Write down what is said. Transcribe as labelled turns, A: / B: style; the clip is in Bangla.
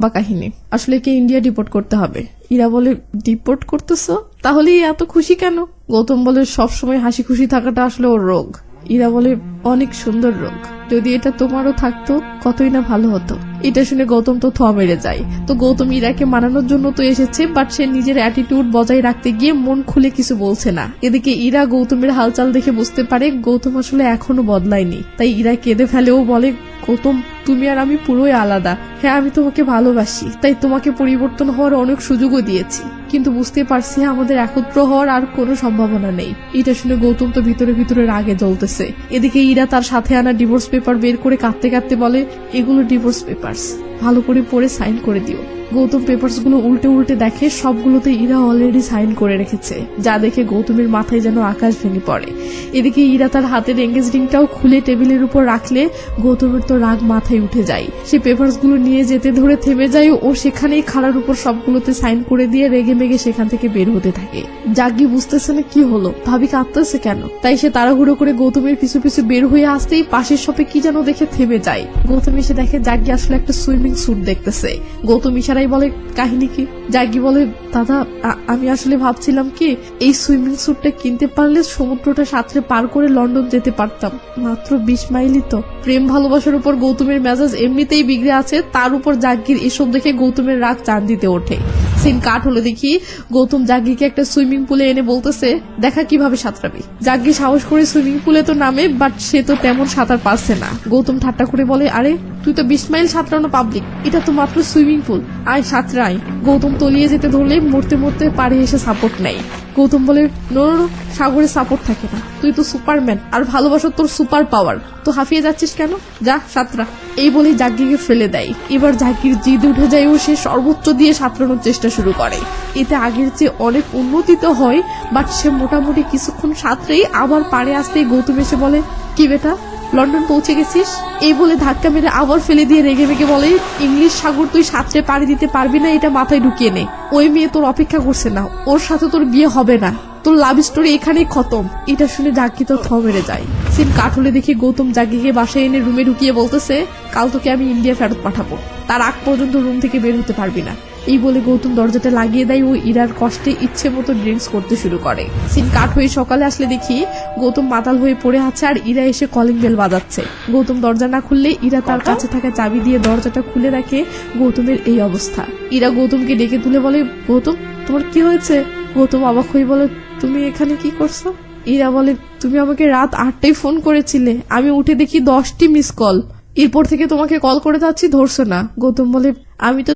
A: বা কাহিনী, আসলে কে ইন্ডিয়া ডিপোর্ট করতে হবে। ইরা বলে ডিপোর্ট করতেছো, তাহলে এত খুশি কেন? গৌতম বলে সবসময় হাসি খুশি থাকাটা আসলে ওর রোগ। ইরা বলে অনেক সুন্দর রোগ, যদি এটা তোমারও থাকতো কতই না ভালো হতো। এটা শুনে গৌতম তো থোয়া মেরে যায়। তো গৌতম ইরাকে মানানোর জন্য তো এসেছে, বাট সে নিজের অ্যাটিটিউড বজায় রাখতে গিয়ে মন খুলে কিছু বলছে না। এদিকে ইরা গৌতমের হালচাল দেখে বুঝতে পারে গৌতম আসলে এখনো বদলায়নি। তাই ইরা কেঁদে ফেলেও বলে, গৌতম তুমি আর আমি পুরোই আলাদা। হ্যাঁ আমি তোমাকে ভালোবাসি, তাই তোমাকে পরিবর্তন হওয়ার অনেক সুযোগও দিয়েছি, কিন্তু বুঝতে পারছি আমাদের একত্র হওয়ার আর কোনো সম্ভাবনা নেই। এটা শুনে গৌতম তো ভিতরে ভিতরে রাগে জ্বলতেছে। এদিকে ইরা তার সাথে আনা ডিভোর্স পেপার বের করে কাঁদতে কাঁদতে বলে, এগুলো ডিভোর্স পেপারস, ভালো করে পড়ে সাইন করে দিও। গৌতম পেপারস গুলো উল্টে উল্টে দেখে সবগুলোতে ইরা অলরেডি সাইন করে রেখেছে, যা দেখে গৌতমের মাথায় যেন আকাশ ভেঙে পড়ে। এদিকে ইরা তার হাতের এঙ্গেজ রিংটাও খুলে টেবিলের উপর রাখলে গৌতমের তো রাগ মাথায় উঠে যায়। সে পেপারস গুলো নিয়ে যেতে ধরে থেমে যায় ও সেখানেই খাড়ার উপর সবগুলোতে সাইন করে দিয়ে রেগে মেগে সেখান থেকে বের হতে থাকে। জাগ্গি বুঝতেছে না কি হলো, ভাবি কাঁদতেছে কেন, তাই সে তাড়াহুড়ো করে গৌতমের পিছু পিছু বের হয়ে আসতেই পাশের শপে কি যেন দেখে থেমে যায়। গৌতম এসে দেখে জাগ্গি আসলে একটা সুইমিং স্যুট দেখতেছে। গৌতম ইশারায় বলে, কাহিনী কি? জাগ্গি বলে, দাদা আমি আসলে ভাবছিলাম কি, এই সুইমিং স্যুটটা কিনতে পারলে সমুদ্রটা সাঁতরে পার করে লন্ডন যেতে পারতাম। মাত্র 20 মাইলই তো। প্রেম ভালোবাসার উপর গৌতমের মেজাজ এমনিতেই বিগড়ে আছে, তার উপর জাগ্গির এসব দেখে গৌতমের রাগ চাঁদিতে ওঠে। সিন কাট হলে দেখি গৌতম জাগ্গিকে একটা সুইমিং পুলে এনে বলতেছে, দেখা কিভাবে সাঁতরাবি। জাগ্গি সাহস করে সুইমিং পুলে তো নামে, বাট সে তো তেমন সাঁতার পারছে না। গৌতম ঠাট্টা করে বলে, আরে তুই তো 20 মাইল সাঁতরানো পাবলিক, এটা তো মাত্র সুইমিং পুল, আয় সাঁতরাই। গৌতম তলিয়ে যেতে ধরলে মরতে মরতে পাড়ে এসে সাপোর্ট নেই। গৌতম বলে, নো, সাগরে সাপোর্ট থাকে না, তুই তো সুপারম্যান, আর ভালোবাসো তোর সুপার পাওয়ার, তো হাঁফিয়ে যাচ্ছিস কেন, যা সাঁতরা। এই বলে জাগ্গিকে ফেলে দেয়। এবার জাগ্গির জিদ উঠে যায় ও সে সর্বোচ্চ দিয়ে সাঁতরানোর চেষ্টা শুরু করে। এতে আগের চেয়ে অনেক উন্নতি তো হয়, বাট সে মোটামুটি কিছুক্ষণ সাঁতরেই আবার পাড়ে আসতেই গৌতম এসে বলে, কি বেটা লন্ডন পৌঁছে গেছিস? এই বলে ধাক্কা মেরে আবার ফেলে দিয়ে রেগে মেগে বলে, ইংলিশ সাগর তুই সাঁতরে পাড়ি দিতে পারবি না, এটা মাথায় ঢুকিয়ে নে। ওই মেয়ে তোর অপেক্ষা করছে না, ওর সাথে তোর বিয়ে হবে না, তোর লাভ স্টোরি এখানেই খতম। এটা শুনে জাগ্গি তো থ মেরে যায়। সিন কাট হলে দেখি গৌতম জাগ্গিকে বাসায় এনে রুমে ঢুকিয়ে বলতেছে, কাল তোকে আমি ইন্ডিয়া ফেরত পাঠাবো, তার আগ পর্যন্ত রুম থেকে বের হতে পারবি না। এই বলে গৌতম দরজাটা লাগিয়ে দেয় ও ইরার কষ্টে ইচ্ছে মতো ড্রিঙ্কস করতে শুরু করে। সিন কাট হয়ে সকালে আসলে দেখি গৌতম মাতাল হয়ে পড়ে আছে আর ইরা এসে কলিং বেল বাজাচ্ছে। গৌতম দরজা না খুললে ইরা তার কাছে থাকা চাবি দিয়ে দরজাটা খুলে দেখে গৌতমের এই অবস্থা। ইরা গৌতমকে ডেকে তুলে বলে, গৌতম তোমার কি হয়েছে? গৌতম অবাক হয়ে বলে, তুমি এখানে কি করছো? ইরা বলে, তুমি আমাকে রাত 8টায় ফোন করেছিলে, আমি উঠে দেখি 10টি মিস কল, এরপর থেকে তোমাকে কল করে যাচ্ছি, ধরছো না। গৌতম বলে, আমি তো